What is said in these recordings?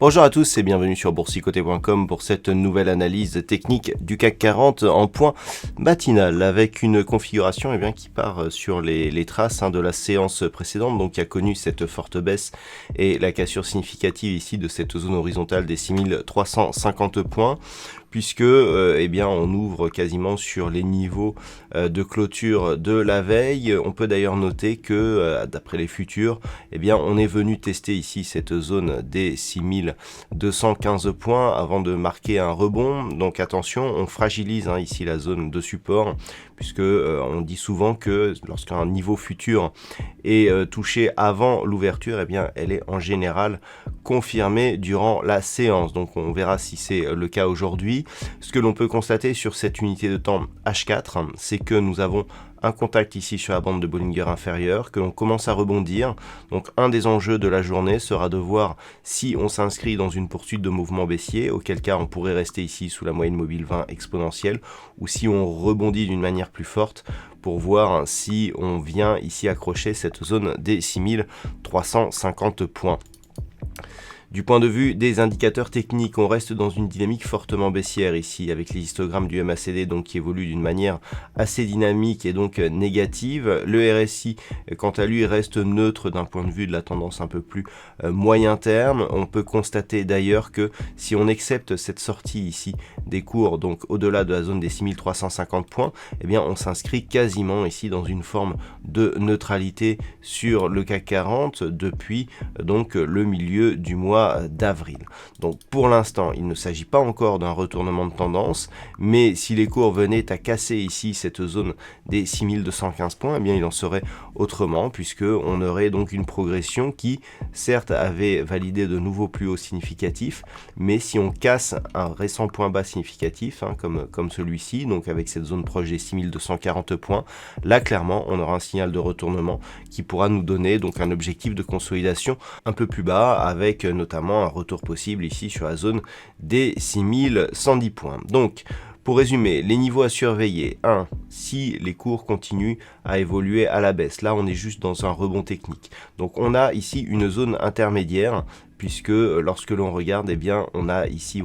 Bonjour à tous et bienvenue sur boursicoté.com pour cette nouvelle analyse technique du CAC 40 en point matinal avec une configuration qui part sur les traces de la séance précédente, donc qui a connu cette forte baisse et la cassure significative ici de cette zone horizontale des 6350 points. Puisque on ouvre quasiment sur les niveaux de clôture de la veille. On peut d'ailleurs noter que d'après les futurs, on est venu tester ici cette zone des 6215 points avant de marquer un rebond. Donc attention, on fragilise ici la zone de support, puisque on dit souvent que lorsqu'un niveau futur est touché avant l'ouverture, elle est en général confirmée durant la séance. Donc on verra si c'est le cas aujourd'hui. Ce que l'on peut constater sur cette unité de temps H4, c'est que nous avons un contact ici sur la bande de Bollinger inférieure, que l'on commence à rebondir. Donc un des enjeux de la journée sera de voir si on s'inscrit dans une poursuite de mouvement baissier, auquel cas on pourrait rester ici sous la moyenne mobile 20 exponentielle, ou si on rebondit d'une manière plus forte pour voir si on vient ici accrocher cette zone des 6350 points. Du point de vue des indicateurs techniques, on reste dans une dynamique fortement baissière ici, avec les histogrammes du MACD donc, qui évoluent d'une manière assez dynamique et donc négative. Le RSI, quant à lui, reste neutre d'un point de vue de la tendance un peu plus moyen terme. On peut constater d'ailleurs que si on accepte cette sortie ici des cours, donc au-delà de la zone des 6350 points, on s'inscrit quasiment ici dans une forme de neutralité sur le CAC 40 depuis donc le milieu du mois d'avril. Donc pour l'instant, il ne s'agit pas encore d'un retournement de tendance, mais si les cours venaient à casser ici cette zone des 6215 points, il en serait autrement, puisque on aurait donc une progression qui, certes, avait validé de nouveaux plus hauts significatifs, mais si on casse un récent point bas significatif, comme celui-ci, donc avec cette zone proche des 6240 points, là clairement, on aura un signal de retournement qui pourra nous donner donc un objectif de consolidation un peu plus bas, avec notamment un retour possible ici sur la zone des 6110 points. Donc, pour résumer, les niveaux à surveiller. 1. Si les cours continuent à évoluer à la baisse. Là, on est juste dans un rebond technique. Donc, on a ici une zone intermédiaire, puisque lorsque l'on regarde, on a ici,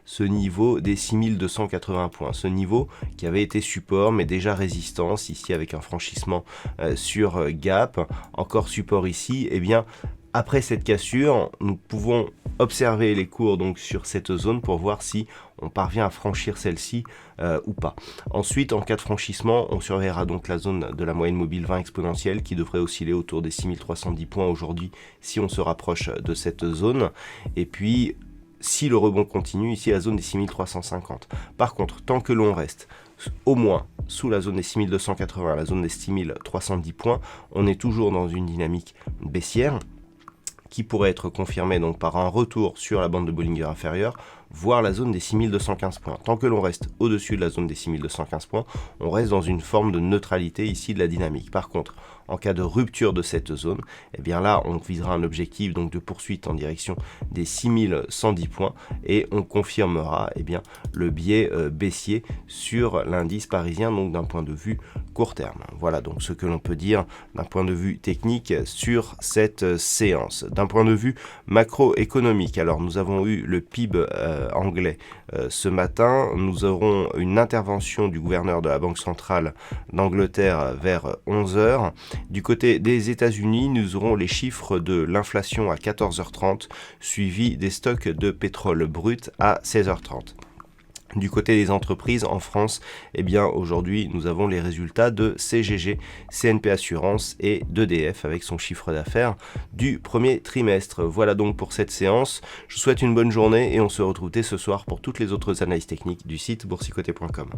ce niveau des 6280 points. Ce niveau qui avait été support, mais déjà résistance, ici avec un franchissement sur gap. Encore support ici, après cette cassure, nous pouvons observer les cours donc sur cette zone pour voir si on parvient à franchir celle-ci ou pas. Ensuite, en cas de franchissement, on surveillera donc la zone de la moyenne mobile 20 exponentielle qui devrait osciller autour des 6310 points aujourd'hui si on se rapproche de cette zone. Et puis, si le rebond continue, ici la zone des 6350. Par contre, tant que l'on reste au moins sous la zone des 6280, la zone des 6310 points, on est toujours dans une dynamique baissière qui pourrait être confirmé donc par un retour sur la bande de Bollinger inférieure, voire la zone des 6215 points. Tant que l'on reste au-dessus de la zone des 6215 points, on reste dans une forme de neutralité ici de la dynamique. Par contre, en cas de rupture de cette zone, là, on visera un objectif donc de poursuite en direction des 6110 points et on confirmera le biais baissier sur l'indice parisien, donc d'un point de vue court terme. Voilà donc ce que l'on peut dire d'un point de vue technique sur cette séance. D'un point de vue macroéconomique, alors nous avons eu le PIB anglais ce matin. Nous aurons une intervention du gouverneur de la Banque centrale d'Angleterre vers 11h. Du côté des États-Unis, nous aurons les chiffres de l'inflation à 14h30, suivi des stocks de pétrole brut à 16h30. Du côté des entreprises en France, aujourd'hui, nous avons les résultats de CGG, CNP Assurance et d'EDF avec son chiffre d'affaires du premier trimestre. Voilà donc pour cette séance. Je vous souhaite une bonne journée et on se retrouve dès ce soir pour toutes les autres analyses techniques du site boursicoté.com.